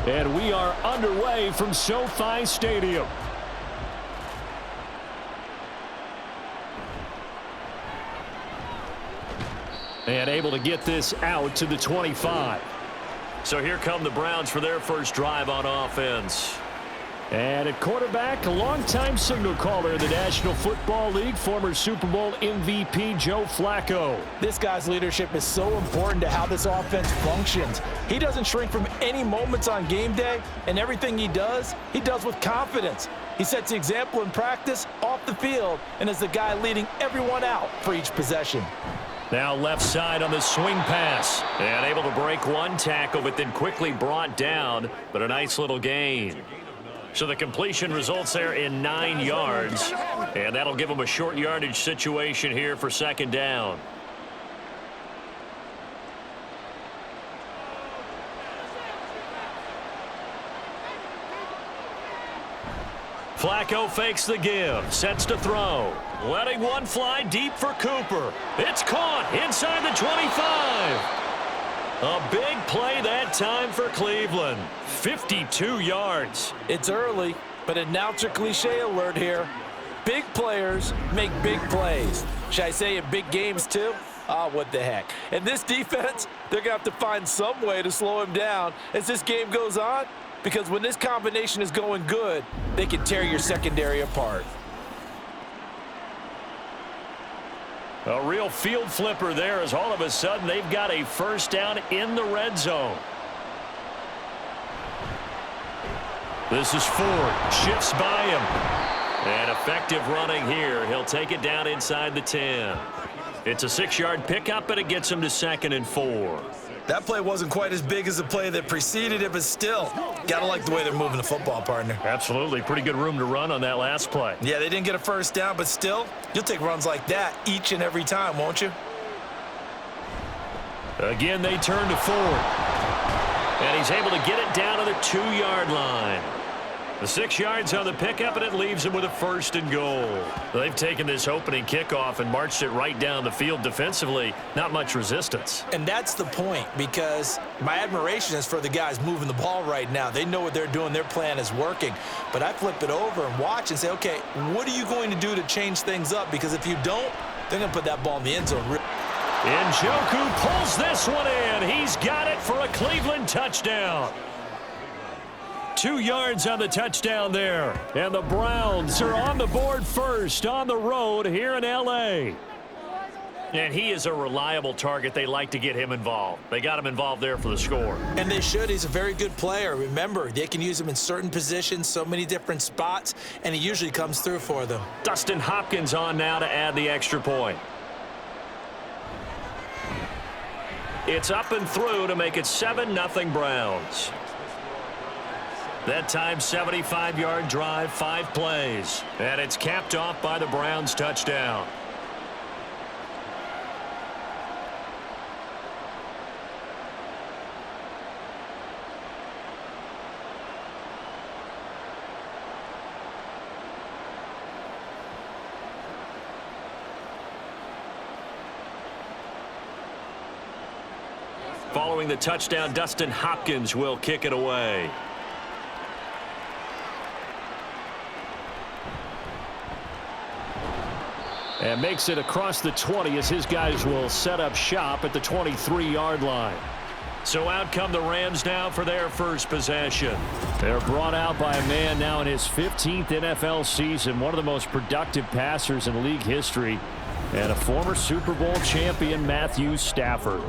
And we are underway from SoFi Stadium. And able to get this out to the 25. So here come the Browns for their first drive on offense. And at quarterback, a longtime signal caller in the National Football League, former Super Bowl MVP Joe Flacco. This guy's leadership is so important to how this offense functions. He doesn't shrink from any moments on game day, and everything he does with confidence. He sets the example in practice, off the field, and is the guy leading everyone out for each possession. Now left side on the swing pass. And able to break one tackle, but then quickly brought down, but a nice little gain. So the completion results there in 9 yards, and that'll give them a short yardage situation here for second down. Flacco fakes the give, sets to throw. Letting one fly deep for Cooper. It's caught inside the 25. A big play that time for Cleveland. 52 yards. It's early, but announcer cliche alert here. Big players make big plays. Should I say in big games too? What the heck. And this defense, they're going to have to find some way to slow him down as this game goes on, because when this combination is going good, they can tear your secondary apart. A real field flipper there, as all of a sudden they've got a first down in the red zone. This is Ford. Shifts by him. And effective running here. He'll take it down inside the 10. It's a 6-yard pickup, but it gets him to 2nd and 4. That play wasn't quite as big as the play that preceded it, but still, gotta like the way they're moving the football, partner. Absolutely. Pretty good room to run on that last play. Yeah, they didn't get a first down, but still, you'll take runs like that each and every time, won't you? Again, they turn to Ford. And he's able to get it down to the 2-yard line. The 6 yards on the pickup, and it leaves him with a 1st and goal. They've taken this opening kickoff and marched it right down the field defensively. Not much resistance. And that's the point, because my admiration is for the guys moving the ball right now. They know what they're doing. Their plan is working. But I flip it over and watch and say, okay, what are you going to do to change things up? Because if you don't, they're going to put that ball in the end zone. Njoku pulls this one in. He's got it for a Cleveland touchdown. 2 yards on the touchdown there. And the Browns are on the board first on the road here in L.A. And he is a reliable target. They like to get him involved. They got him involved there for the score. And they should. He's a very good player. Remember, they can use him in certain positions, so many different spots, and he usually comes through for them. Dustin Hopkins on now to add the extra point. It's up and through to make it 7-0 Browns. That time, 75-yard drive, 5 plays. And it's capped off by the Browns touchdown. Following the touchdown, Dustin Hopkins will kick it away. And makes it across the 20 as his guys will set up shop at the 23-yard line. So out come the Rams now for their first possession. They're brought out by a man now in his 15th NFL season, one of the most productive passers in league history, and a former Super Bowl champion, Matthew Stafford.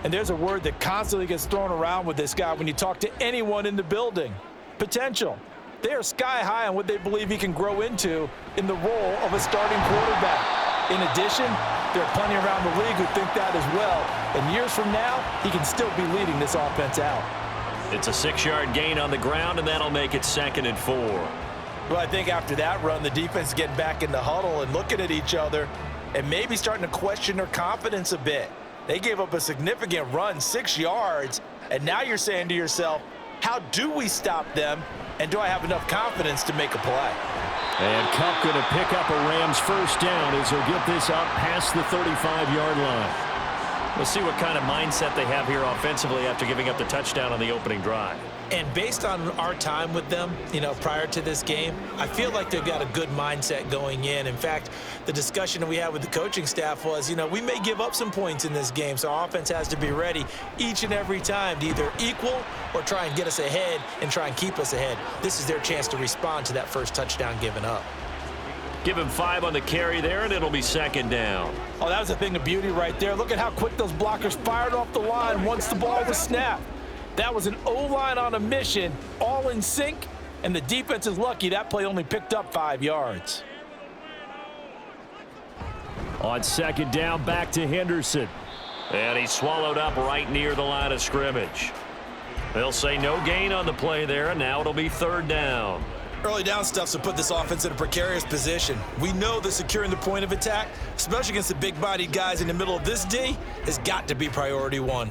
And there's a word that constantly gets thrown around with this guy when you talk to anyone in the building: potential. They are sky high on what they believe he can grow into in the role of a starting quarterback. In addition, there are plenty around the league who think that as well. And years from now, he can still be leading this offense out. It's a 6-yard gain on the ground, and that'll make it 2nd and 4. Well, I think after that run, the defense is getting back in the huddle and looking at each other and maybe starting to question their confidence a bit. They gave up a significant run, 6 yards, and now you're saying to yourself, how do we stop them? And do I have enough confidence to make a play? And Kupp going to pick up a Rams first down as he'll get this up past the 35-yard line. We'll see what kind of mindset they have here offensively after giving up the touchdown on the opening drive. And based on our time with them, prior to this game, I feel like they've got a good mindset going in. In fact, the discussion that we had with the coaching staff was, we may give up some points in this game, so our offense has to be ready each and every time to either equal or try and get us ahead and try and keep us ahead. This is their chance to respond to that first touchdown given up. Give him 5 on the carry there, and it'll be second down. Oh, that was a thing of beauty right there. Look at how quick those blockers fired off the line once the ball was snapped. That was an O-line on a mission, all in sync, and the defense is lucky that play only picked up 5 yards. On second down, back to Henderson. And he's swallowed up right near the line of scrimmage. They'll say no gain on the play there, and now it'll be third down. Early down stuff to put this offense in a precarious position. We know that securing the point of attack, especially against the big-bodied guys in the middle of this D, has got to be priority one.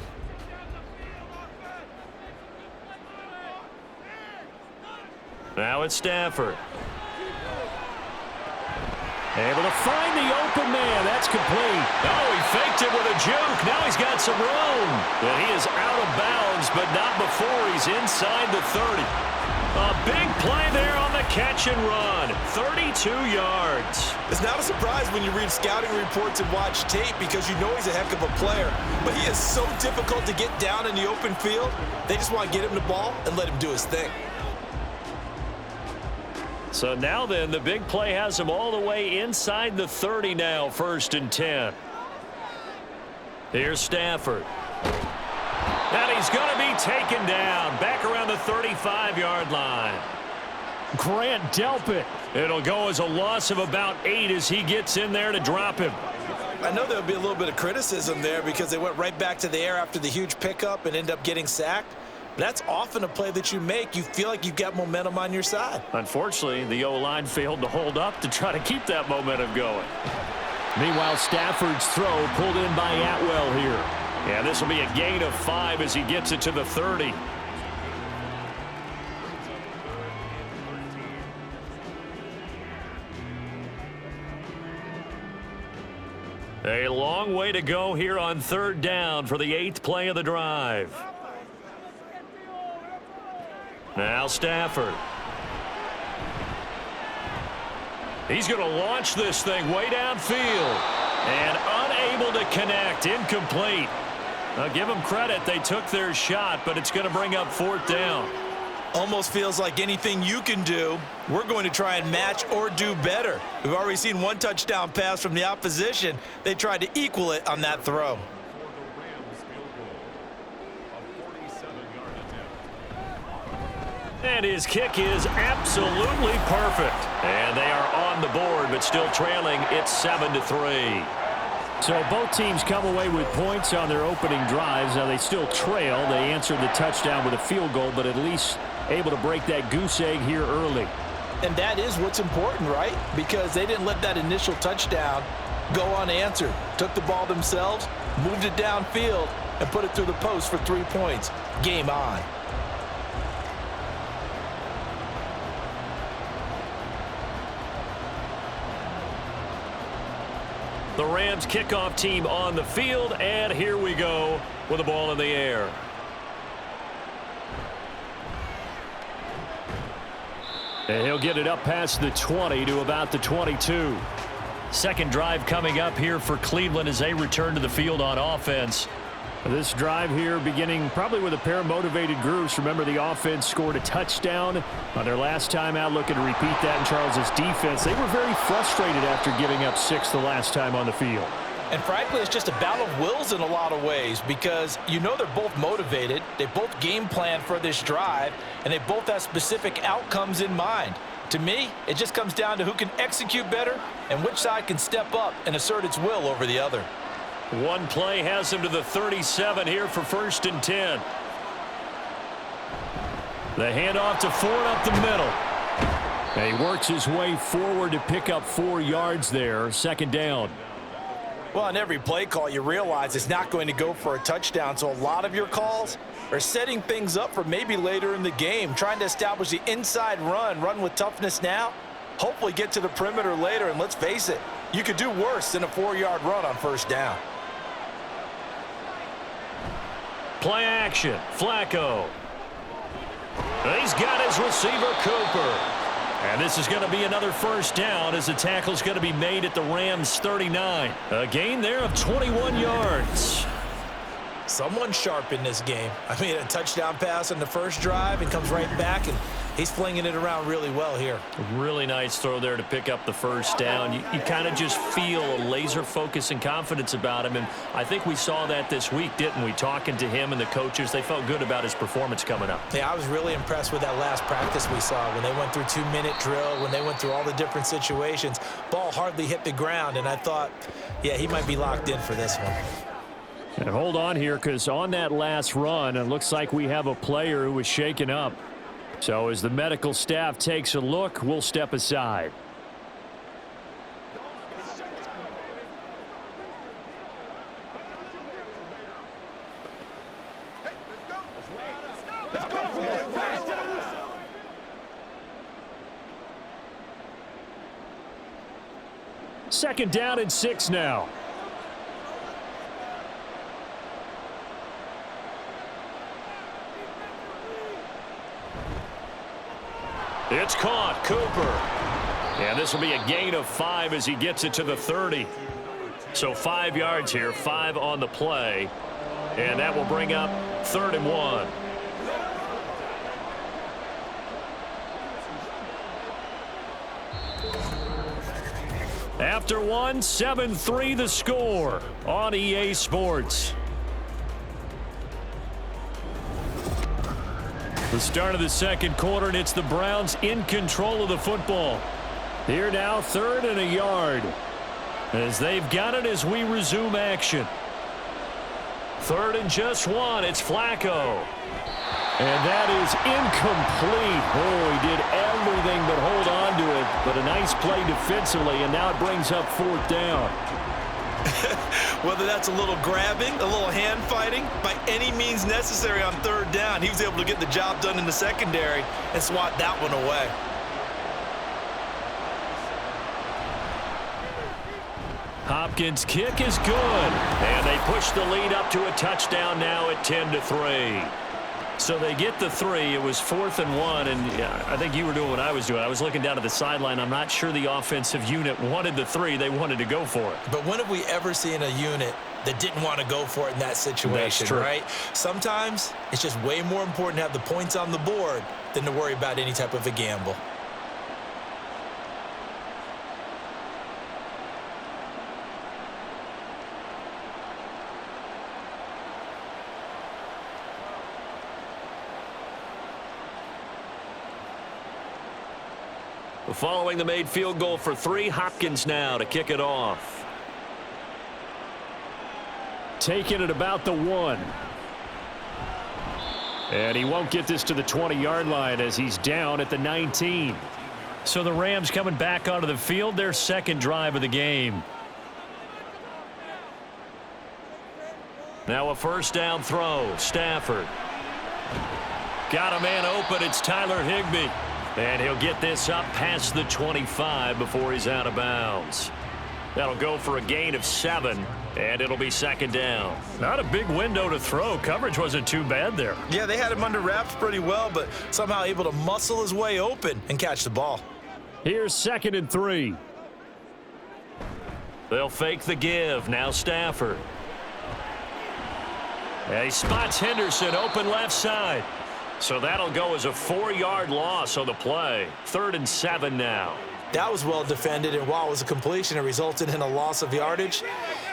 Now it's Stafford. Able to find the open man. That's complete. Oh, he faked it with a juke. Now he's got some room. And he is out of bounds, but not before he's inside the 30. A big play there on the catch and run. 32 yards. It's not a surprise when you read scouting reports and watch tape because you know he's a heck of a player. But he is so difficult to get down in the open field. They just want to get him the ball and let him do his thing. So now then, the big play has him all the way inside the 30 now, 1st and 10. Here's Stafford. And he's going to be taken down back around the 35-yard line. Grant Delpit. It'll go as a loss of about 8 as he gets in there to drop him. I know there'll be a little bit of criticism there because they went right back to the air after the huge pickup and end up getting sacked. That's often a play that you make. You feel like you've got momentum on your side. Unfortunately, the O-line failed to hold up to try to keep that momentum going. Meanwhile, Stafford's throw pulled in by Atwell here. Yeah, this will be a gain of 5 as he gets it to the 30. A long way to go here on 3rd down for the 8th play of the drive. Now Stafford. He's going to launch this thing way downfield. And unable to connect. Incomplete. Now give them credit. They took their shot, but it's going to bring up 4th down. Almost feels like anything you can do, we're going to try and match or do better. We've already seen one touchdown pass from the opposition. They tried to equal it on that throw. And his kick is absolutely perfect. And they are on the board, but still trailing. It's 7-3. So both teams come away with points on their opening drives. Now they still trail. They answered the touchdown with a field goal, but at least able to break that goose egg here early. And that is what's important, right? Because they didn't let that initial touchdown go unanswered. Took the ball themselves, moved it downfield, and put it through the post for 3 points. Game on. The Rams kickoff team on the field, and here we go with the ball in the air. And he'll get it up past the 20 to about the 22. Second drive coming up here for Cleveland as they return to the field on offense. This drive here beginning probably with a pair of motivated groups. Remember, the offense scored a touchdown on their last time out, looking to repeat that in Charles's defense. They were very frustrated after giving up 6 the last time on the field. And frankly, it's just a battle of wills in a lot of ways because you know they're both motivated. They both game plan for this drive, and they both have specific outcomes in mind. To me, it just comes down to who can execute better and which side can step up and assert its will over the other. One play has him to the 37 here for 1st and 10. The handoff to Ford up the middle. And he works his way forward to pick up 4 yards there. 2nd down. Well, on every play call, you realize it's not going to go for a touchdown. So a lot of your calls are setting things up for maybe later in the game, trying to establish the inside run with toughness now, hopefully get to the perimeter later. And let's face it, you could do worse than a 4-yard run on 1st down. Play action. Flacco. He's got his receiver, Cooper. And this is going to be another first down as the tackle's going to be made at the Rams' 39. A gain there of 21 yards. Someone sharp in this game. I mean, a touchdown pass on the first drive and comes right back, and he's flinging it around really well here. Really nice throw there to pick up the first down. You kind of just feel a laser focus and confidence about him, and I think we saw that this week, didn't we? Talking to him and the coaches, they felt good about his performance coming up. Yeah, I was really impressed with that last practice we saw when they went through 2-minute drill, when they went through all the different situations. Ball hardly hit the ground, and I thought, yeah, he might be locked in for this one. And hold on here, because on that last run, it looks like we have a player who was shaken up. So as the medical staff takes a look, we'll step aside. Second down and 6 now. It's caught. Cooper. And this will be a gain of 5 as he gets it to the 30. So 5 yards here, 5 on the play. And that will bring up 3rd and 1. After 1, 7-3 the score on EA Sports. The start of the second quarter, and it's the Browns in control of the football. Here now, 3rd and a yard. As they've got it as we resume action. 3rd and just 1. It's Flacco. And that is incomplete. Oh, he did everything but hold on to it. But a nice play defensively, and now it brings up 4th down. Whether that's a little grabbing, a little hand fighting, by any means necessary on 3rd down, he was able to get the job done in the secondary and swat that one away. Hopkins' kick is good. And they push the lead up to a touchdown now at 10-3. So they get the 3. It was 4th and 1, and yeah, I think you were doing what I was doing. I was looking down at the sideline. I'm not sure the offensive unit wanted the 3. They wanted to go for it. But when have we ever seen a unit that didn't want to go for it in that situation, right? Sometimes it's just way more important to have the points on the board than to worry about any type of a gamble. Following the made field goal for 3, Hopkins now to kick it off. Taking it about the 1. And he won't get this to the 20-yard line as he's down at the 19. So the Rams coming back onto the field, their second drive of the game. Now a first down throw. Stafford. Got a man open. It's Tyler Higbee. And he'll get this up past the 25 before he's out of bounds. That'll go for a gain of 7, and it'll be 2nd down. Not a big window to throw. Coverage wasn't too bad there. Yeah, they had him under wraps pretty well, but somehow able to muscle his way open and catch the ball. Here's 2nd and 3. They'll fake the give. Now Stafford. And he spots Henderson open left side. So that'll go as a 4-yard loss on the play. 3rd and 7 now. That was well defended, and while it was a completion, it resulted in a loss of yardage.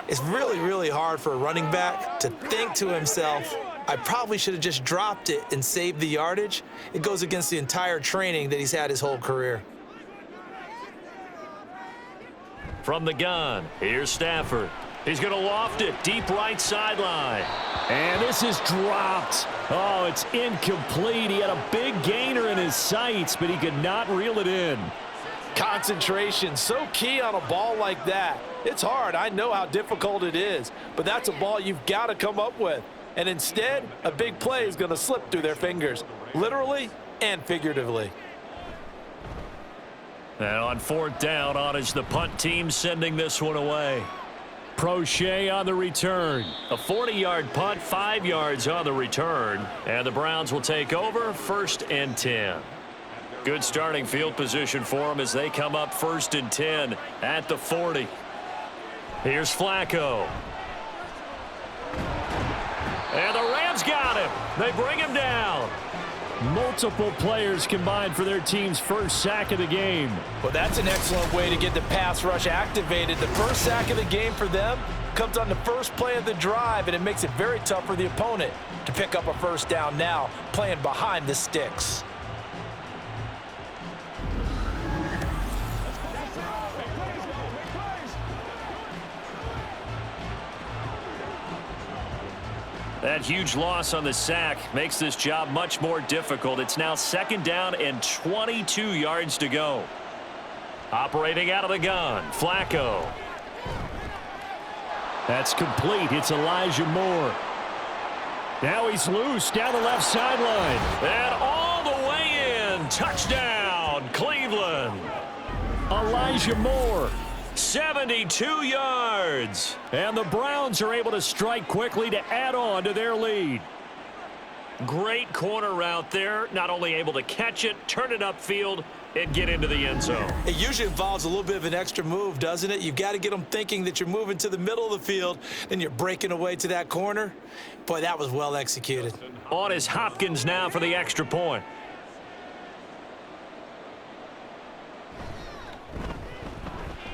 It's really, really hard for a running back to think to himself, I probably should have just dropped it and saved the yardage. It goes against the entire training that he's had his whole career. From the gun, here's Stafford. He's going to loft it deep right sideline. And this is dropped. Oh, it's incomplete. He had a big gainer in his sights, but he could not reel it in. Concentration, so key on a ball like that. It's hard. I know how difficult it is, but that's a ball you've got to come up with. And instead, a big play is going to slip through their fingers, literally and figuratively. And on 4th down, on is the punt team sending this one away. Prochet on the return. A 40-yard punt, 5 yards on the return. And the Browns will take over 1st and 10. Good starting field position for them as they come up 1st and 10 at the 40. Here's Flacco. And the Rams got him. They bring him down. Multiple players combined for their team's first sack of the game. Well, that's an excellent way to get the pass rush activated. The first sack of the game for them comes on the first play of the drive, and it makes it very tough for the opponent to pick up a first down now, playing behind the sticks. That huge loss on the sack makes this job much more difficult. It's now 2nd down and 22 yards to go. Operating out of the gun, Flacco. That's complete. It's Elijah Moore. Now he's loose down the left sideline. And all the way in. Touchdown, Cleveland. Elijah Moore. 72 yards. And the Browns are able to strike quickly to add on to their lead. Great corner route there. Not only able to catch it, turn it upfield, and get into the end zone. It usually involves a little bit of an extra move, doesn't it? You've got to get them thinking that you're moving to the middle of the field, then you're breaking away to that corner. Boy, that was well executed. On is Hopkins now for the extra point.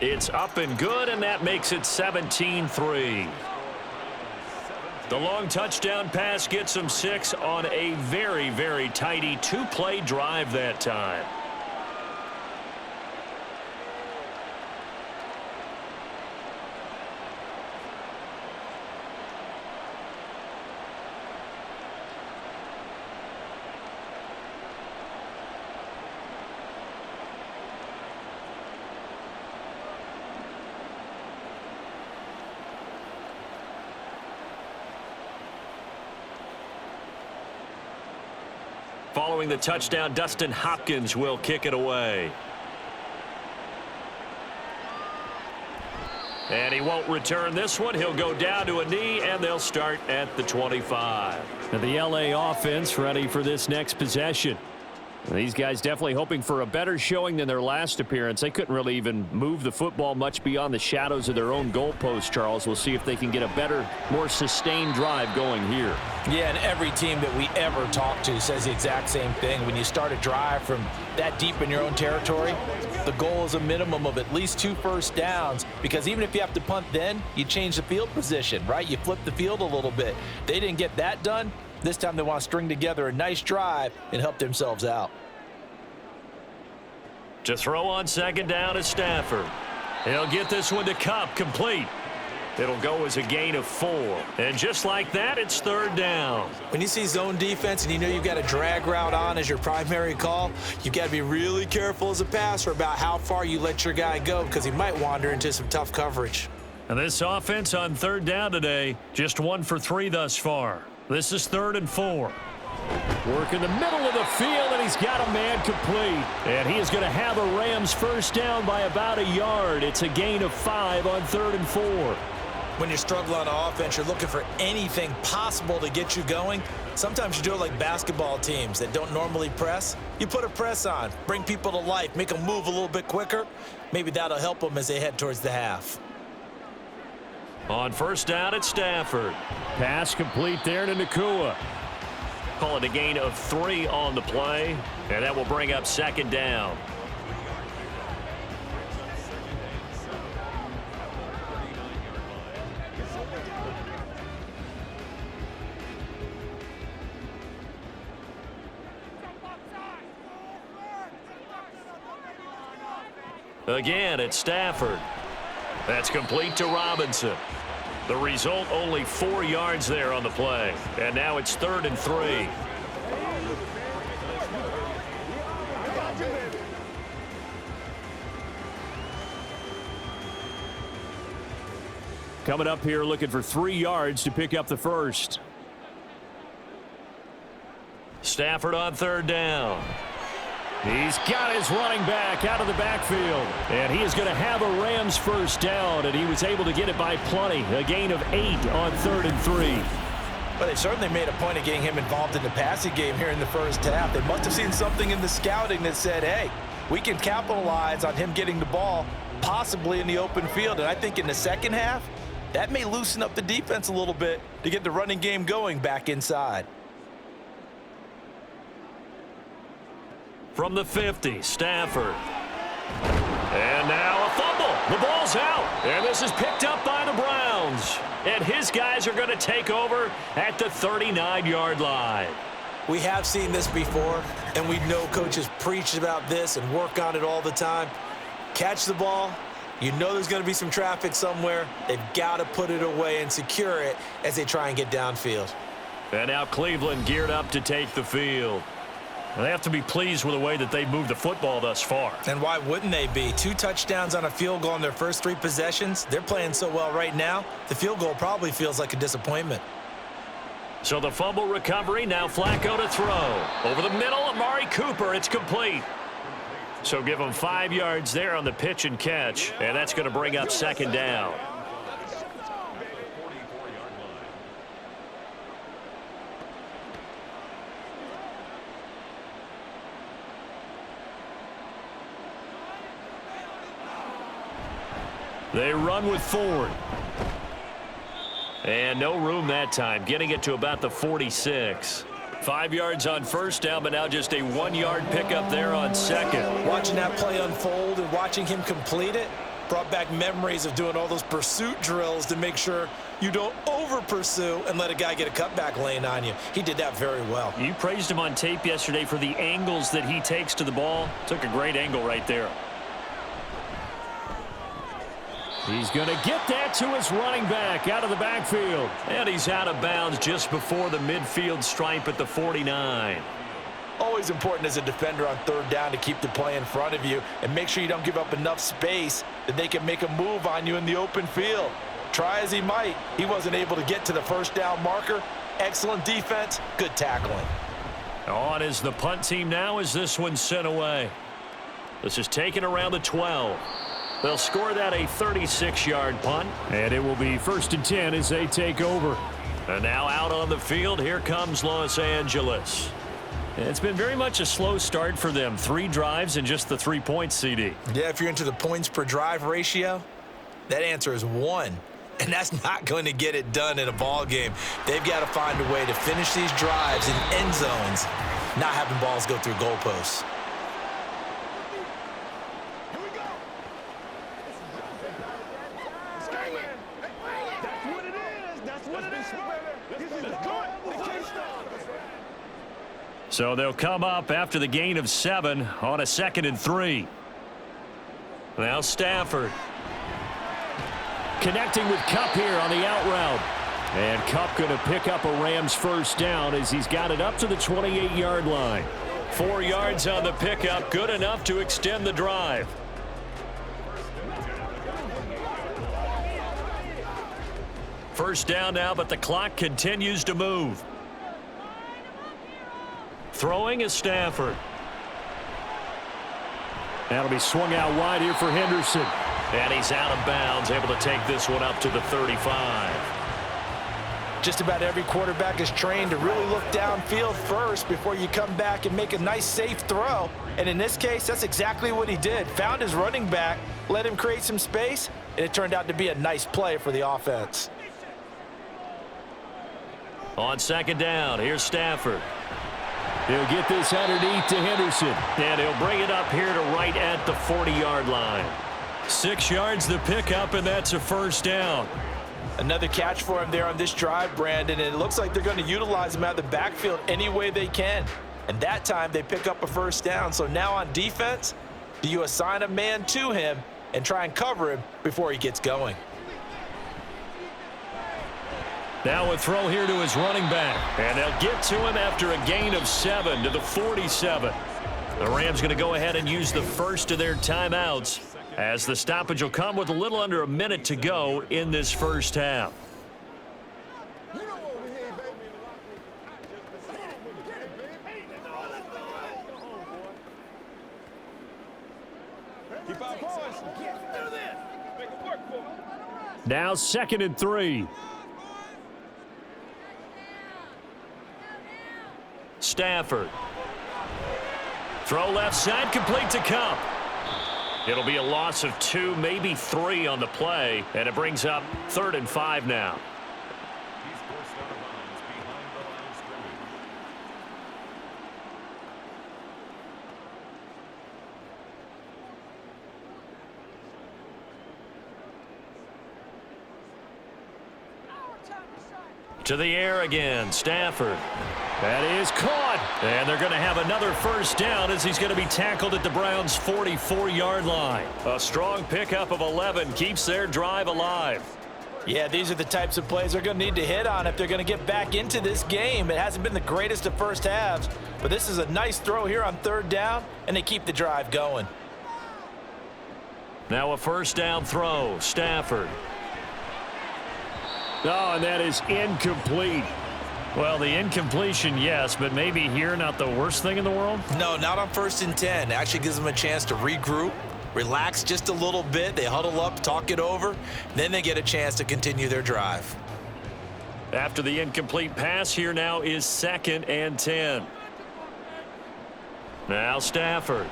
It's up and good, and that makes it 17-3. The long touchdown pass gets them 6 on a very, very tidy 2-play drive that time. Following the touchdown, Dustin Hopkins will kick it away. And he won't return this one. He'll go down to a knee, and they'll start at the 25. And the LA offense ready for this next possession. These guys definitely hoping for a better showing than their last appearance. They couldn't really even move the football much beyond the shadows of their own goalpost, Charles. We'll see if they can get a better, more sustained drive going here. Yeah, and every team that we ever talk to says the exact same thing. When you start a drive from that deep in your own territory, the goal is a minimum of at least 2 first downs, because even if you have to punt then, you change the field position, right? You flip the field a little bit. They didn't get that done. This time they want to string together a nice drive and help themselves out. To throw on 2nd down is Stafford. He'll get this one to Kupp, complete. It'll go as a gain of 4. And just like that, it's 3rd down. When you see zone defense and you know you've got a drag route on as your primary call, you've got to be really careful as a passer about how far you let your guy go, because he might wander into some tough coverage. And this offense on 3rd down today, just 1 for 3 thus far. This is 3rd and 4. Work in the middle of the field, and he's got a man complete. And he is going to have a Rams first down by about a yard. It's a gain of 5 on 3rd and 4. When you're struggling on offense, you're looking for anything possible to get you going. Sometimes you do it like basketball teams that don't normally press. You put a press on, bring people to life, make them move a little bit quicker. Maybe that'll help them as they head towards the half. On 1st down, it's Stafford. Pass complete there to Nakua. Call it a gain of 3 on the play, and that will bring up 2nd down. Again, it's Stafford. That's complete to Robinson. The result, only 4 yards there on the play. And now it's 3rd and 3. Coming up here looking for 3 yards to pick up the first. Stafford on 3rd down. He's got his running back out of the backfield. And he is going to have a Rams first down, and he was able to get it by plenty. A gain of 8 on 3rd and 3. But they certainly made a point of getting him involved in the passing game here in the first half. They must have seen something in the scouting that said, hey, we can capitalize on him getting the ball, possibly in the open field. And I think in the second half, that may loosen up the defense a little bit to get the running game going back inside. From the 50, Stafford. And now a fumble. The ball's out. And this is picked up by the Browns. And his guys are going to take over at the 39-yard line. We have seen this before, and we know coaches preach about this and work on it all the time. Catch the ball. You know there's going to be some traffic somewhere. They've got to put it away and secure it as they try and get downfield. And now Cleveland geared up to take the field. They have to be pleased with the way that they've moved the football thus far. And why wouldn't they be? 2 touchdowns on a field goal in their first 3 possessions. They're playing so well right now, the field goal probably feels like a disappointment. So the fumble recovery, now Flacco to throw. Over the middle, Amari Cooper, it's complete. So give him 5 yards there on the pitch and catch, and that's going to bring up 2nd down. They run with Ford. And no room that time, getting it to about the 46. 5 yards on first down, but now just a 1-yard pickup there on 2nd. Watching that play unfold and watching him complete it brought back memories of doing all those pursuit drills to make sure you don't over-pursue and let a guy get a cutback lane on you. He did that very well. You praised him on tape yesterday for the angles that he takes to the ball. Took a great angle right there. He's going to get that to his running back out of the backfield. And he's out of bounds just before the midfield stripe at the 49. Always important as a defender on 3rd down to keep the play in front of you and make sure you don't give up enough space that they can make a move on you in the open field. Try as he might, he wasn't able to get to the first down marker. Excellent defense, good tackling. On is the punt team now as this one's sent away. This is taken around the 12. They'll score that a 36-yard punt. And it will be 1st and 10 as they take over. And now out on the field, here comes Los Angeles. It's been very much a slow start for them. 3 drives and just the 3 points, CD. Yeah, if you're into the points per drive ratio, that answer is 1. And that's not going to get it done in a ball game. They've got to find a way to finish these drives in end zones, not having balls go through goalposts. So they'll come up after the gain of 7 on a 2nd and 3. Now Stafford. Connecting with Kupp here on the out route. And Kupp going to pick up a Rams first down as he's got it up to the 28-yard line. 4 yards on the pickup, good enough to extend the drive. First down now, but the clock continues to move. Throwing is Stafford. That'll be swung out wide here for Henderson. And he's out of bounds, able to take this one up to the 35. Just about every quarterback is trained to really look downfield first before you come back and make a nice, safe throw. And in this case, that's exactly what he did. Found his running back, let him create some space, and it turned out to be a nice play for the offense. On 2nd down, here's Stafford. He'll get this underneath to Henderson. And he'll bring it up here to right at the 40-yard line. 6 yards the pickup, and that's a first down. Another catch for him there on this drive, Brandon, and it looks like they're going to utilize him out of the backfield any way they can. And that time they pick up a first down. So now on defense, do you assign a man to him and try and cover him before he gets going? Now a throw here to his running back. And they'll get to him after a gain of 7 to the 47. The Rams going to go ahead and use the first of their timeouts as the stoppage will come with a little under a minute to go in this first half. Now 2nd and 3. Stafford. Throw left side, complete to Cup. It'll be a loss of 2, maybe 3 on the play, and it brings up 3rd and 5 now. To the air again, Stafford. That is caught. And they're going to have another first down as he's going to be tackled at the Browns' 44-yard line. A strong pickup of 11 keeps their drive alive. Yeah, these are the types of plays they're going to need to hit on if they're going to get back into this game. It hasn't been the greatest of first halves, but this is a nice throw here on 3rd down, and they keep the drive going. Now a first down throw, Stafford. Oh, and that is incomplete. Well, the incompletion, yes, but maybe here not the worst thing in the world? No, not on 1st and 10. Actually gives them a chance to regroup, relax just a little bit. They huddle up, talk it over. Then they get a chance to continue their drive. After the incomplete pass, here now is 2nd and 10. Now Stafford.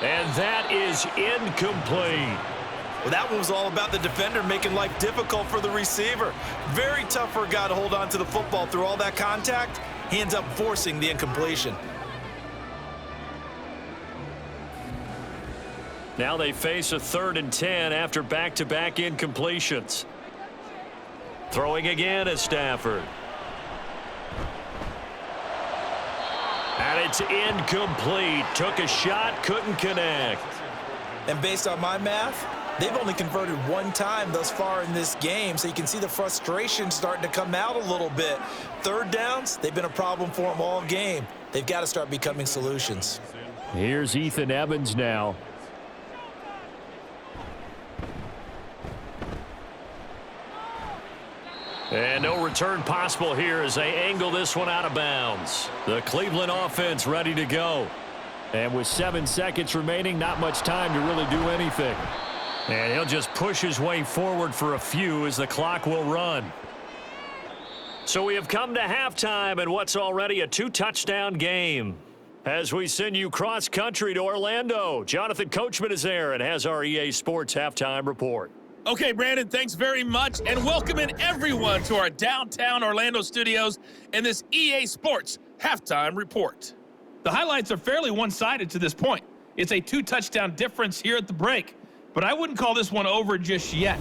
And that is incomplete. Well, that one was all about the defender making life difficult for the receiver. Very tough for a guy to hold on to the football through all that contact. He ends up forcing the incompletion. Now they face a 3rd and 10 after back-to-back incompletions. Throwing again is Stafford. And it's incomplete. Took a shot, couldn't connect. And based on my math, they've only converted 1 time thus far in this game, so you can see the frustration starting to come out a little bit. 3rd downs, they've been a problem for them all game. They've got to start becoming solutions. Here's Ethan Evans now. And no return possible here as they angle this one out of bounds. The Cleveland offense ready to go. And with 7 seconds remaining, not much time to really do anything. And he'll just push his way forward for a few as the clock will run. So we have come to halftime in what's already a 2-touchdown game. As we send you cross-country to Orlando, Jonathan Coachman is there and has our EA Sports halftime report. Okay, Brandon, thanks very much, and welcome in everyone to our downtown Orlando studios and this EA Sports halftime report. The highlights are fairly one-sided to this point. It's a 2-touchdown difference here at the break, but I wouldn't call this one over just yet.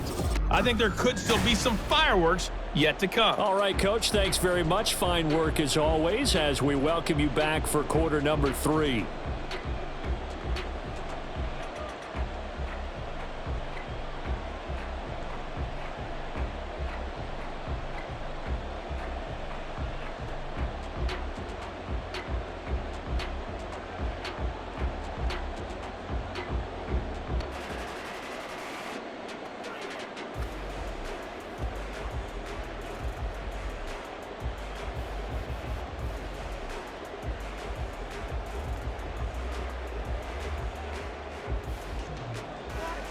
I think there could still be some fireworks yet to come. All right, Coach, thanks very much. Fine work as always as we welcome you back for quarter number 3.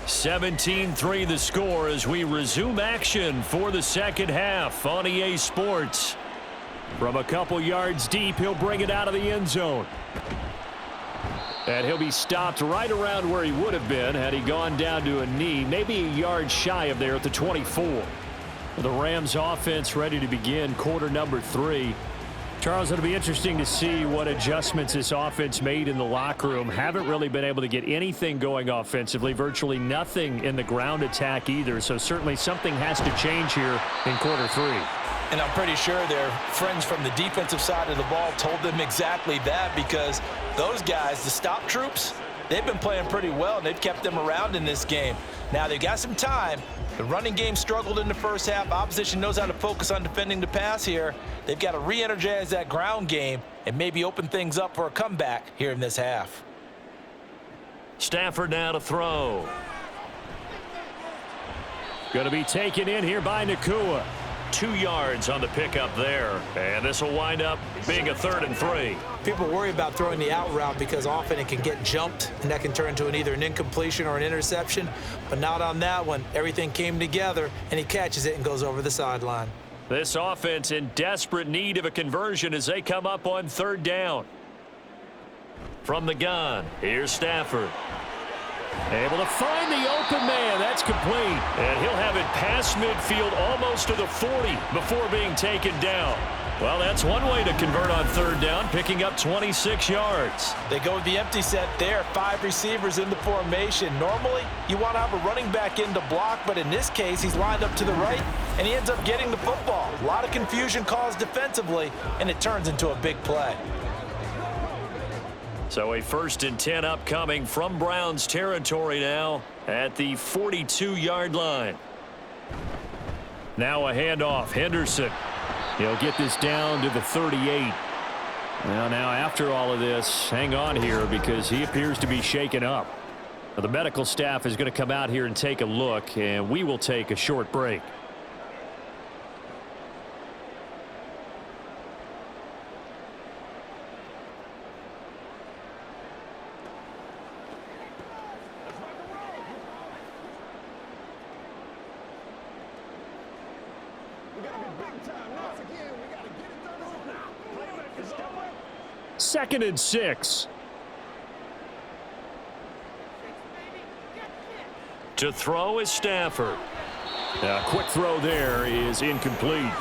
(17-3) the score as we resume action for the second half on EA Sports. From a couple yards deep, he'll bring it out of the end zone. And he'll be stopped right around where he would have been had he gone down to a knee, maybe a yard shy of there at the 24. The Rams offense ready to begin quarter number 3. Charles, it'll be interesting to see what adjustments this offense made in the locker room. Haven't really been able to get anything going offensively, virtually nothing in the ground attack either. So certainly something has to change here in quarter 3. And I'm pretty sure their friends from the defensive side of the ball told them exactly that, because those guys, the stop troops, they've been playing pretty well, and they've kept them around in this game. Now, they've got some time. The running game struggled in the first half. Opposition knows how to focus on defending the pass here. They've got to re-energize that ground game and maybe open things up for a comeback here in this half. Stafford now to throw. Going to be taken in here by Nakua. 2 yards on the pickup there. And this will wind up being a 3rd and 3. People worry about throwing the out route because often it can get jumped, and that can turn into either an incompletion or an interception. But not on that one. Everything came together, and he catches it and goes over the sideline. This offense in desperate need of a conversion as they come up on 3rd down. From the gun, here's Stafford. Able to find the open man. That's complete. And he'll have it past midfield almost to the 40 before being taken down. Well, that's one way to convert on 3rd down, picking up 26 yards. They go with the empty set there, 5 receivers in the formation. Normally, you want to have a running back in to block, but in this case, he's lined up to the right, and he ends up getting the football. A lot of confusion caused defensively, and it turns into a big play. So a 1st and 10 upcoming from Browns territory now at the 42-yard line. Now a handoff. Henderson. He'll get this down to the 38. Well, now after all of this, hang on here because he appears to be shaken up. Now, the medical staff is going to come out here and take a look, and we will take a short break. Second and 6. To throw is Stafford. A quick throw there is incomplete.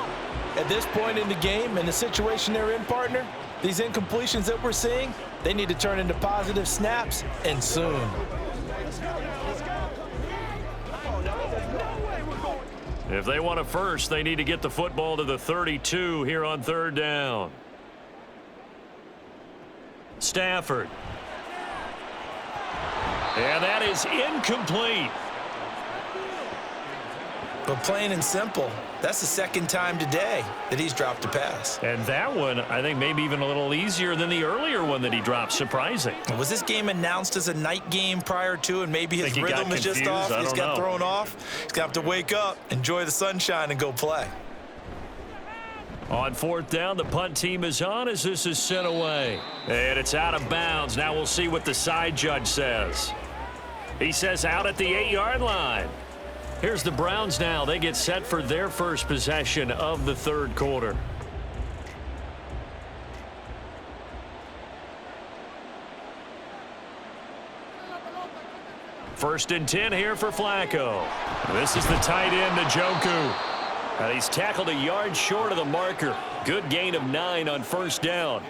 At this point in the game and the situation they're in, partner, these incompletions that we're seeing, they need to turn into positive snaps, and soon. If they want a first, they need to get the football to the 32 here on 3rd down. Stafford. And that is incomplete. But plain and simple, that's the 2nd time today that he's dropped a pass. And that one, I think, maybe even a little easier than the earlier one that he dropped. Surprising. Was this game announced as a night game prior to, and maybe his rhythm is just off? He's got thrown off. He's going to have to wake up, enjoy the sunshine, and go play. On 4th down, the punt team is on as this is sent away. And it's out of bounds. Now we'll see what the side judge says. He says out at the 8-yard line. Here's the Browns now. They get set for their first possession of the 3rd quarter. First and 10 here for Flacco. This is the tight end, Njoku. And he's tackled a yard short of the marker. Good gain of 9 on 1st down.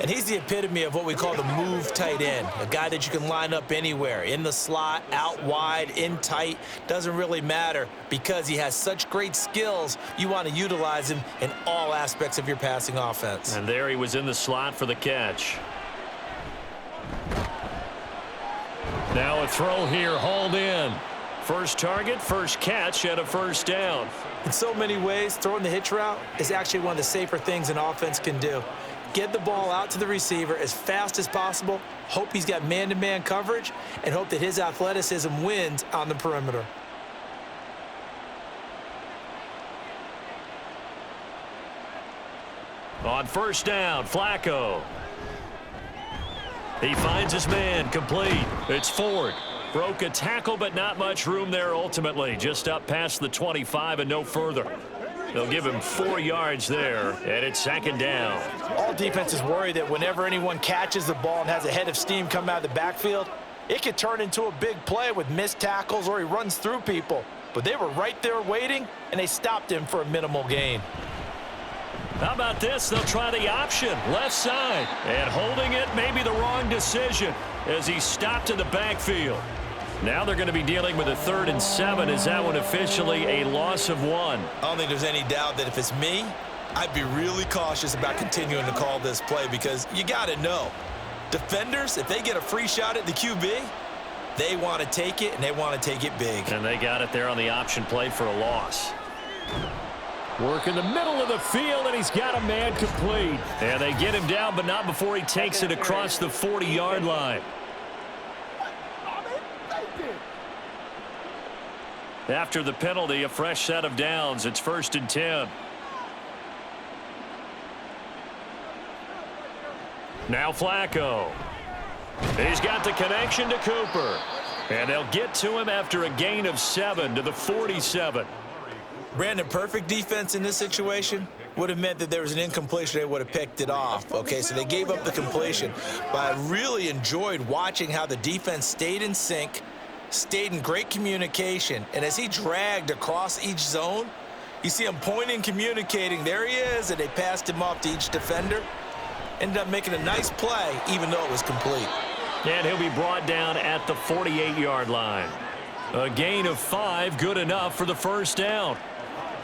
And he's the epitome of what we call the move tight end, a guy that you can line up anywhere, in the slot, out wide, in tight, doesn't really matter because he has such great skills. You want to utilize him in all aspects of your passing offense. And there he was in the slot for the catch. Now a throw here, hauled in. First target, first catch, and a 1st down. In so many ways, throwing the hitch route is actually one of the safer things an offense can do. Get the ball out to the receiver as fast as possible, hope he's got man-to-man coverage, and hope that his athleticism wins on the perimeter. On 1st down, Flacco. He finds his man, complete. It's Ford. Broke a tackle, but not much room there ultimately. Just up past the 25 and no further. They'll give him 4 yards there, and it's 2nd down. All defenses worry that whenever anyone catches the ball and has a head of steam come out of the backfield, it could turn into a big play with missed tackles or he runs through people. But they were right there waiting, and they stopped him for a minimal gain. How about this? They'll try the option, left side. And holding it may be the wrong decision as he stopped in the backfield. Now they're going to be dealing with a 3rd and 7. Is that one officially a loss of 1? I don't think there's any doubt that if it's me, I'd be really cautious about continuing to call this play because you got to know, defenders, if they get a free shot at the QB, they want to take it, and they want to take it big. And they got it there on the option play for a loss. Work in the middle of the field, and he's got a man complete. And they get him down, but not before he takes it across the 40-yard line. After the penalty, a fresh set of downs. It's 1st and 10. Now Flacco. He's got the connection to Cooper. And they'll get to him after a gain of 7 to the 47. Brandon, perfect defense in this situation would have meant that there was an incompletion. They would have picked it off. Okay, so they gave up the completion. But I really enjoyed watching how the defense stayed in sync, stayed in great communication. And as he dragged across each zone, you see him pointing, communicating. There he is, and they passed him off to each defender. Ended up making a nice play, even though it was complete. And he'll be brought down at the 48-yard line. A gain of 5, good enough for the first down.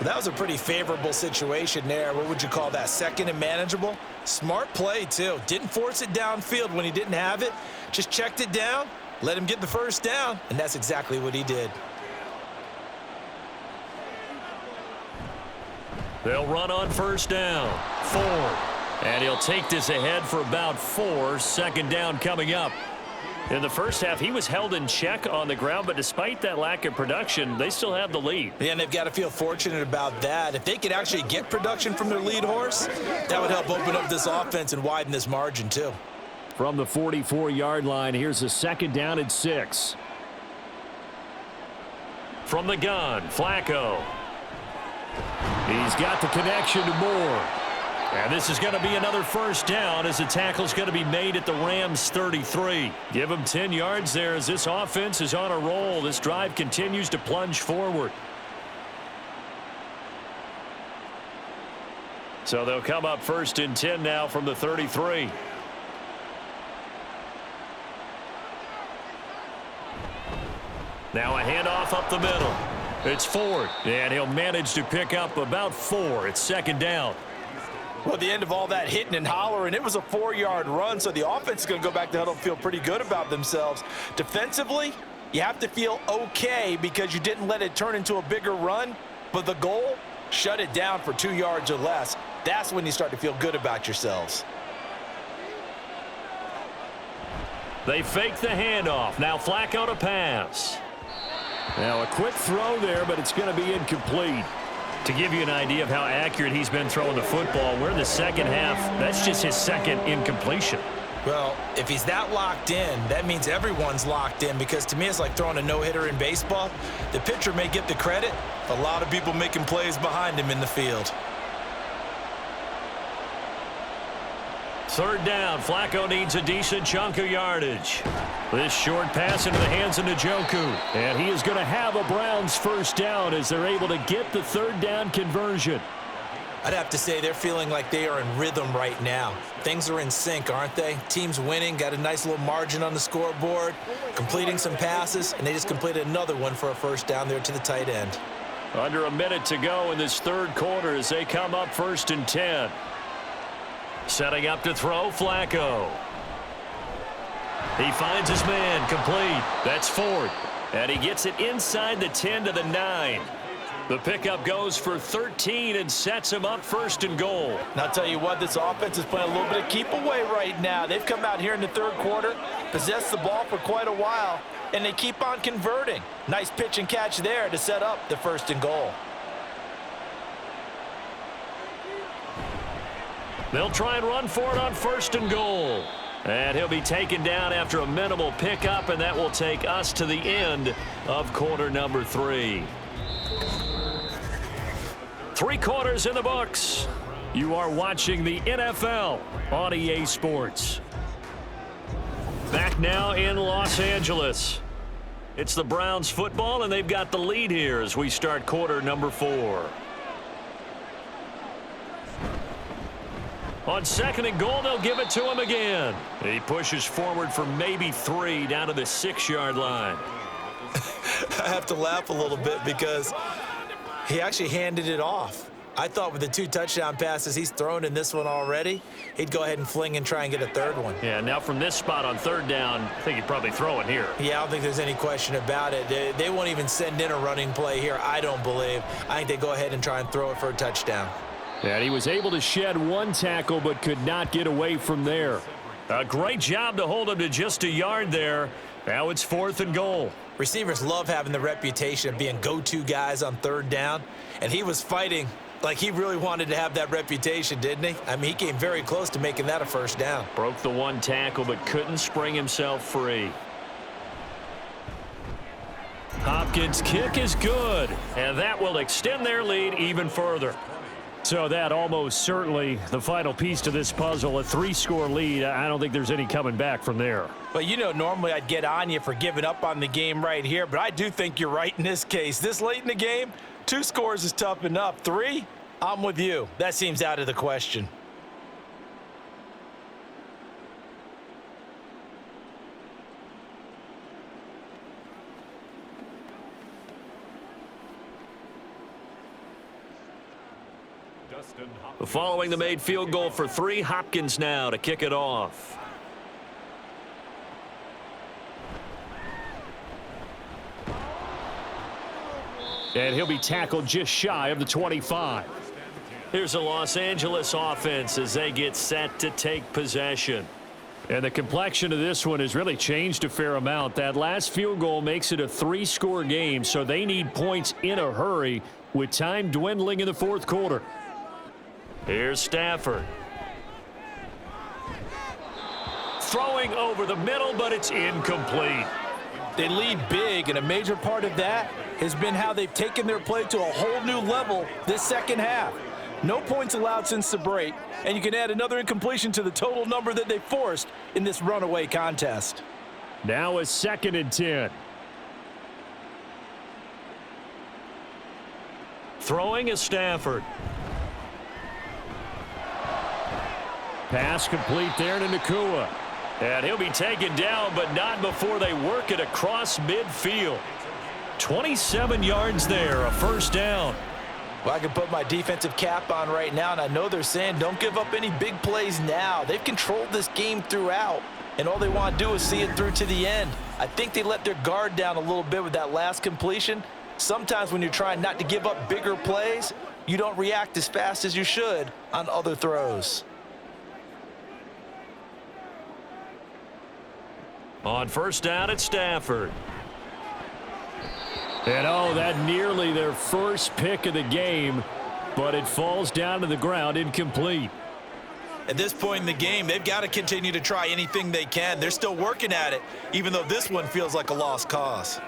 That was a pretty favorable situation there. What would you call that? Second and manageable? Smart play, too. Didn't force it downfield when he didn't have it. Just checked it down, let him get the first down, and that's exactly what he did. They'll run on first down. Ford. And he'll take this ahead for about 4. Second down coming up. In the first half, he was held in check on the ground, but despite that lack of production, they still have the lead. Yeah, and they've got to feel fortunate about that. If they could actually get production from their lead horse, that would help open up this offense and widen this margin, too. From the 44-yard line, here's a 2nd down and 6. From the gun, Flacco. He's got the connection to Moore. And this is going to be another first down as the tackle's going to be made at the Rams' 33. Give them 10 yards there as this offense is on a roll. This drive continues to plunge forward. So they'll come up 1st and 10 now from the 33. Now a handoff up the middle. It's Ford, and he'll manage to pick up about 4. It's 2nd down. Well, at the end of all that hitting and hollering, it was a 4-yard run, so the offense is going to go back to huddle and feel pretty good about themselves. Defensively, you have to feel okay because you didn't let it turn into a bigger run, but the goal, shut it down for 2 yards or less. That's when you start to feel good about yourselves. They fake the handoff. Now Flacco to pass. Now a quick throw there, but it's going to be incomplete. To give you an idea of how accurate he's been throwing the football, we're in the second half. That's just his 2nd incompletion. Well, if he's that locked in, that means everyone's locked in, because to me it's like throwing a no-hitter in baseball. The pitcher may get the credit, a lot of people making plays behind him in the field. 3rd down. Flacco needs a decent chunk of yardage. This short pass into the hands of Njoku. And he is going to have a Browns first down as they're able to get the 3rd down conversion. I'd have to say they're feeling like they are in rhythm right now. Things are in sync, aren't they? Team's winning, got a nice little margin on the scoreboard, completing some passes, and they just completed another one for a first down there to the tight end. Under a minute to go in this 3rd quarter as they come up 1st and 10. Setting up to throw, Flacco. He finds his man, complete. That's Ford. And he gets it inside the 10 to the 9. The pickup goes for 13 and sets him up 1st and goal. Now, I'll tell you what, this offense is playing a little bit of keep away right now. They've come out here in the 3rd quarter, possessed the ball for quite a while, and they keep on converting. Nice pitch and catch there to set up the 1st and goal. They'll try and run for it on 1st and goal. And he'll be taken down after a minimal pickup, and that will take us to the end of quarter number 3. 3 quarters in the books. You are watching the NFL on EA Sports. Back now in Los Angeles. It's the Browns football, and they've got the lead here as we start quarter number 4. On 2nd and goal, they'll give it to him again. He pushes forward for maybe 3 down to the 6-yard line. I have to laugh a little bit because he actually handed it off. I thought with the 2 touchdown passes he's thrown in this one already, he'd go ahead and fling and try and get a 3rd one. Yeah, now from this spot on 3rd down, I think he'd probably throw it here. Yeah, I don't think there's any question about it. They won't even send in a running play here, I don't believe. I think they go ahead and try and throw it for a touchdown. And he was able to shed 1 tackle but could not get away from there. A great job to hold him to just a yard there. Now it's 4th and goal. Receivers love having the reputation of being go-to guys on third down, and he was fighting like he really wanted to have that reputation, didn't he? I mean, he came very close to making that a first down. Broke the one tackle, but couldn't spring himself free. Hopkins' kick is good, and that will extend their lead even further. So that almost certainly the final piece to this puzzle, a 3-score lead. I don't think there's any coming back from there. But, you know, normally I'd get on you for giving up on the game right here, but I do think you're right in this case. This late in the game, 2 scores is tough enough. 3, I'm with you. That seems out of the question. Following the made field goal for 3, Hopkins now to kick it off. And he'll be tackled just shy of the 25. Here's a Los Angeles offense as they get set to take possession. And the complexion of this one has really changed a fair amount. That last field goal makes it a 3-score game, so they need points in a hurry with time dwindling in the fourth quarter. Here's Stafford. Throwing over the middle, but it's incomplete. They lead big, and a major part of that has been how they've taken their play to a whole new level this second half. No points allowed since the break, and you can add another incompletion to the total number that they forced in this runaway contest. Now a 2nd and 10. Throwing is Stafford. Pass complete there to Nakua. And he'll be taken down, but not before they work it across midfield. 27 yards there, a first down. Well, I can put my defensive cap on right now, and I know they're saying don't give up any big plays now. They've controlled this game throughout, and all they want to do is see it through to the end. I think they let their guard down a little bit with that last completion. Sometimes when you're trying not to give up bigger plays, you don't react as fast as you should on other throws. On first down, it's Stafford. And that nearly their first pick of the game, but it falls down to the ground incomplete. At this point in the game, they've got to continue to try anything they can. They're still working at it, even though this one feels like a lost cause.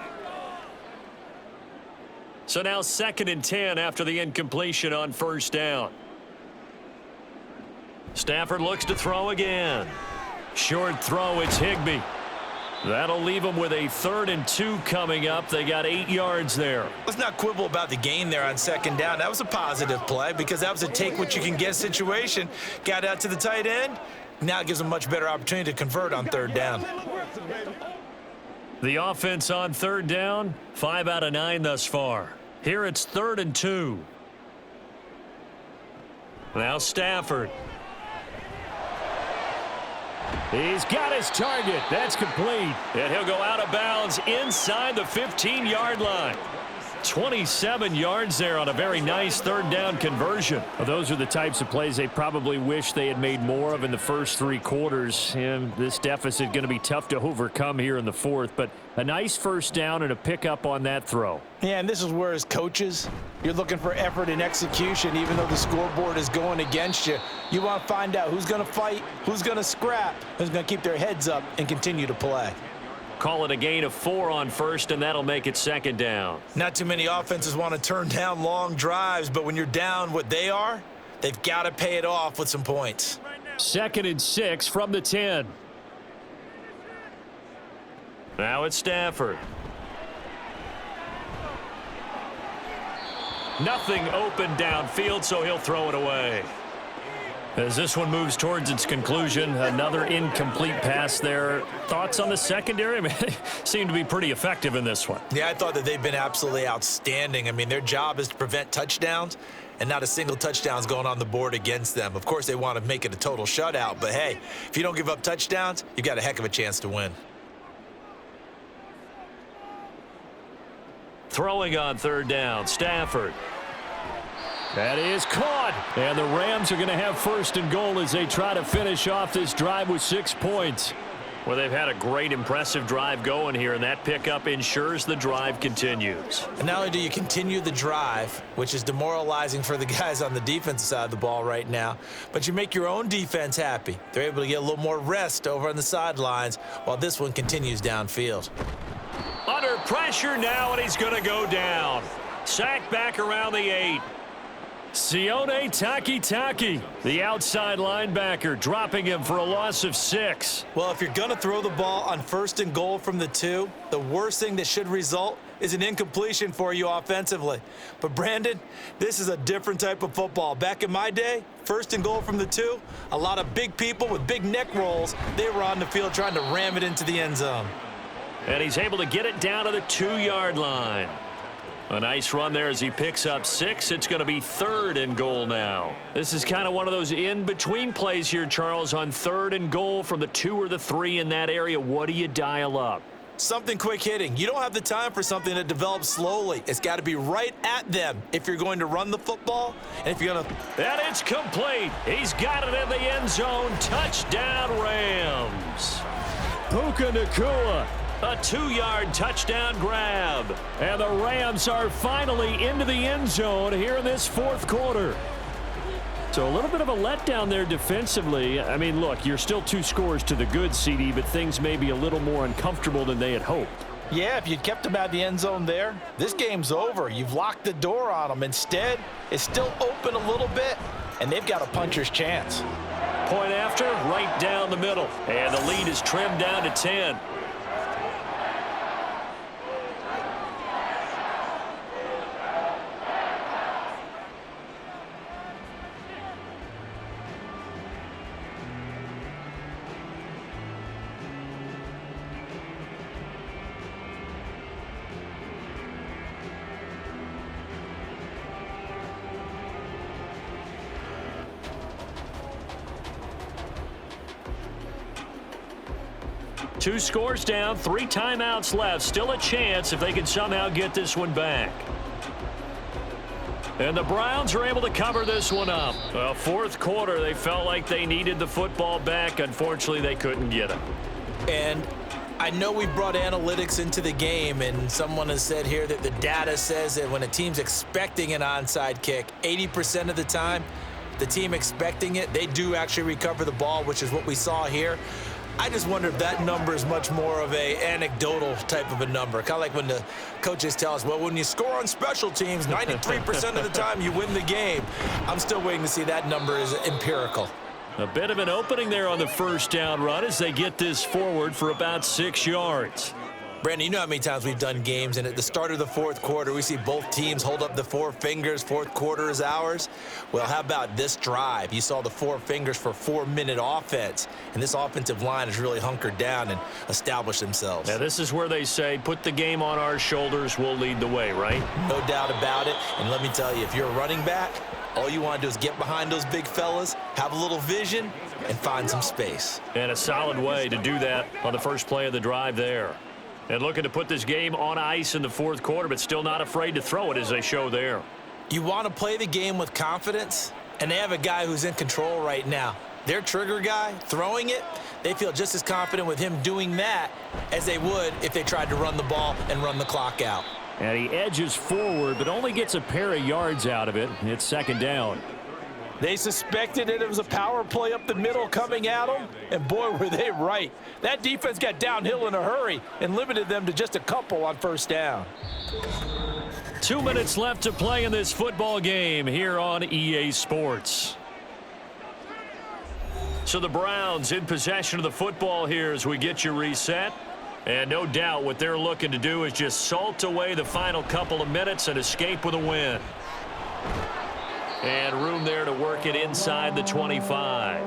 So now 2nd and 10 after the incompletion on first down. Stafford looks to throw again. Short throw, it's Higbee. That'll leave them with a 3rd and 2 coming up. They got 8 yards there. Let's not quibble about the gain there on second down. That was a positive play because that was a take-what-you-can-get situation. Got out to the tight end. Now it gives them a much better opportunity to convert on third down. The offense on third down, 5 out of 9 thus far. Here it's 3rd and 2. Now Stafford. He's got his target. That's complete. And he'll go out of bounds inside the 15-yard line. 27 yards there on a very nice 3rd down conversion. Well, those are the types of plays they probably wish they had made more of in the first 3 quarters. And this deficit going to be tough to overcome here in the 4th. But a nice first down and a pickup on that throw. Yeah, and this is where as coaches, you're looking for effort and execution even though the scoreboard is going against you. You want to find out who's going to fight, who's going to scrap, who's going to keep their heads up and continue to play. Call it a gain of 4 on first, and that'll make it 2nd down. Not too many offenses want to turn down long drives, but when you're down what they are, they've got to pay it off with some points. 2nd and 6 from the 10. Now it's Stafford. Nothing open downfield, so he'll throw it away. As this one moves towards its conclusion, another incomplete pass there. Thoughts on the secondary? I mean, they seem to be pretty effective in this one. Yeah, I thought that they've been absolutely outstanding. I mean, their job is to prevent touchdowns, and not a single touchdown is going on the board against them. Of course, they want to make it a total shutout, but hey, if you don't give up touchdowns, you got a heck of a chance to win. Throwing on 3rd down, Stafford. That is caught. And the Rams are going to have 1st and goal as they try to finish off this drive with 6 points. Well, they've had a great, impressive drive going here, and that pickup ensures the drive continues. And not only do you continue the drive, which is demoralizing for the guys on the defensive side of the ball right now, but you make your own defense happy. They're able to get a little more rest over on the sidelines while this one continues downfield. Under pressure now, and he's going to go down. Sacked back around the 8. Sione Takitaki, the outside linebacker, dropping him for a loss of 6. Well, if you're going to throw the ball on 1st and goal from the 2, the worst thing that should result is an incompletion for you offensively. But, Brandon, this is a different type of football. Back in my day, 1st and goal from the 2, a lot of big people with big neck rolls, they were on the field trying to ram it into the end zone. And he's able to get it down to the 2-yard line. A nice run there as he picks up 6. It's going to be 3rd and goal now. This is kind of one of those in-between plays here, Charles, on 3rd and goal from the 2 or the 3 in that area. What do you dial up? Something quick hitting. You don't have the time for something that develops slowly. It's got to be right at them if you're going to run the football. And if you're going to... And it's complete. He's got it in the end zone. Touchdown, Rams. Puka Nacua. A 2-yard touchdown grab. And the Rams are finally into the end zone here in this 4th quarter. So a little bit of a letdown there defensively. I mean, look, you're still 2 scores to the good, CD, but things may be a little more uncomfortable than they had hoped. Yeah, if you'd kept them out of the end zone there, this game's over. You've locked the door on them. Instead, it's still open a little bit, and they've got a puncher's chance. Point after, right down the middle. And the lead is trimmed down to 10. Two scores down, 3 timeouts left. Still a chance if they can somehow get this one back. And the Browns are able to cover this one up. Well, 4th quarter, they felt like they needed the football back. Unfortunately, they couldn't get it. And I know we brought analytics into the game, and someone has said here that the data says that when a team's expecting an onside kick, 80% of the time, the team expecting it, they do actually recover the ball, which is what we saw here. I just wonder if that number is much more of a anecdotal type of a number. Kind of like when the coaches tell us, well, when you score on special teams, 93% of the time you win the game. I'm still waiting to see that number is empirical. A bit of an opening there on the 1st down run as they get this forward for about 6 yards. Brandon, you know how many times we've done games, and at the start of the 4th quarter, we see both teams hold up the 4 fingers, 4th quarter is ours. Well, how about this drive? You saw the 4 fingers for 4-minute offense, and this offensive line has really hunkered down and established themselves. Now, this is where they say, put the game on our shoulders, we'll lead the way, right? No doubt about it, and let me tell you, if you're a running back, all you want to do is get behind those big fellas, have a little vision, and find some space. And a solid way to do that on the first play of the drive there. And looking to put this game on ice in the 4th quarter, but still not afraid to throw it as they show there. You want to play the game with confidence, and they have a guy who's in control right now. Their trigger guy, throwing it, they feel just as confident with him doing that as they would if they tried to run the ball and run the clock out. And he edges forward, but only gets a pair of yards out of it. It's 2nd down. They suspected it was a power play up the middle coming at them, and boy, were they right. That defense got downhill in a hurry and limited them to just a couple on 1st down. 2 minutes left to play in this football game here on EA Sports. So the Browns in possession of the football here as we get you reset. And no doubt what they're looking to do is just salt away the final couple of minutes and escape with a win. And room there to work it inside the 25.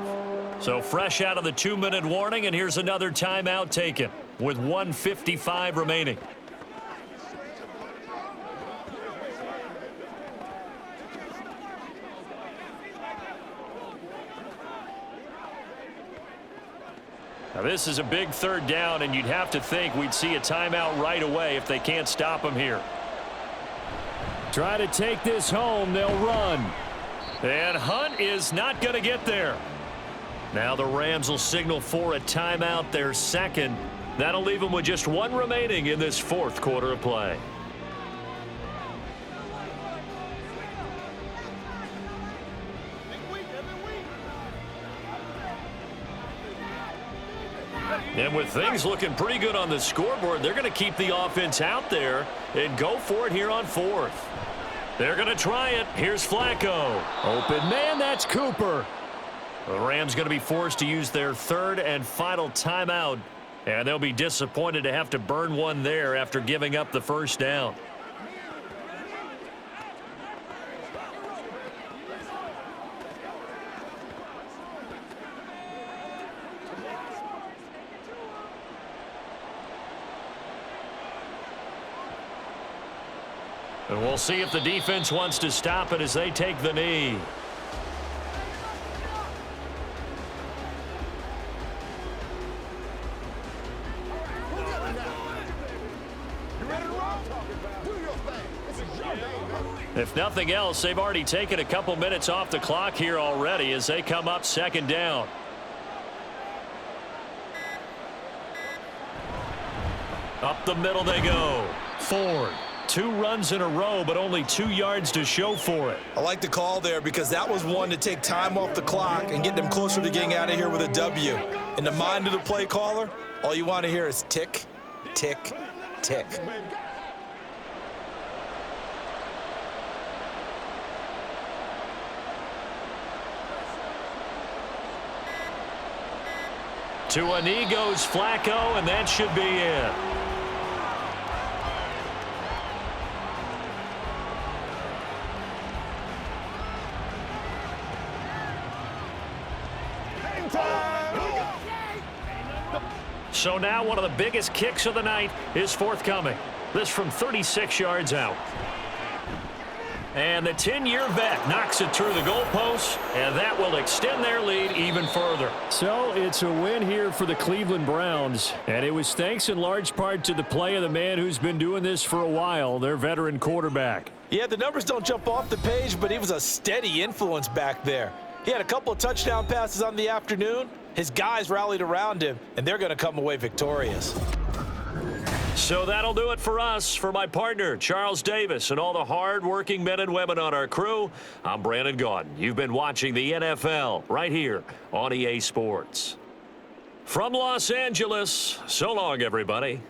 So fresh out of the 2-minute warning, and here's another timeout taken with 1:55 remaining. Now this is a big 3rd down, and you'd have to think we'd see a timeout right away if they can't stop them here. Try to take this home, they'll run. And Hunt is not going to get there. Now the Rams will signal for a timeout, their second. That'll leave them with just one remaining in this fourth quarter of play. And with things looking pretty good on the scoreboard, they're going to keep the offense out there and go for it here on fourth. They're going to try it. Here's Flacco. Open man, that's Cooper. The Rams going to be forced to use their third and final timeout, and they'll be disappointed to have to burn one there after giving up the first down. And we'll see if the defense wants to stop it as they take the knee. If nothing else, they've already taken a couple minutes off the clock here already as they come up second down. Up the middle they go. Ford. 2 runs in a row, but only 2 yards to show for it. I like the call there because that was one to take time off the clock and get them closer to getting out of here with a W. In the mind of the play caller, all you want to hear is tick, tick, tick. To a knee goes Flacco, and that should be it. So now one of the biggest kicks of the night is forthcoming. This from 36 yards out. And the 10-year vet knocks it through the goalpost, and that will extend their lead even further. So it's a win here for the Cleveland Browns, and it was thanks in large part to the play of the man who's been doing this for a while, their veteran quarterback. Yeah, the numbers don't jump off the page, but he was a steady influence back there. He had a couple of touchdown passes on the afternoon. His guys rallied around him, and they're going to come away victorious. So that'll do it for us. For my partner, Charles Davis, and all the hard-working men and women on our crew, I'm Brandon Gaudin. You've been watching the NFL right here on EA Sports. From Los Angeles, so long, everybody.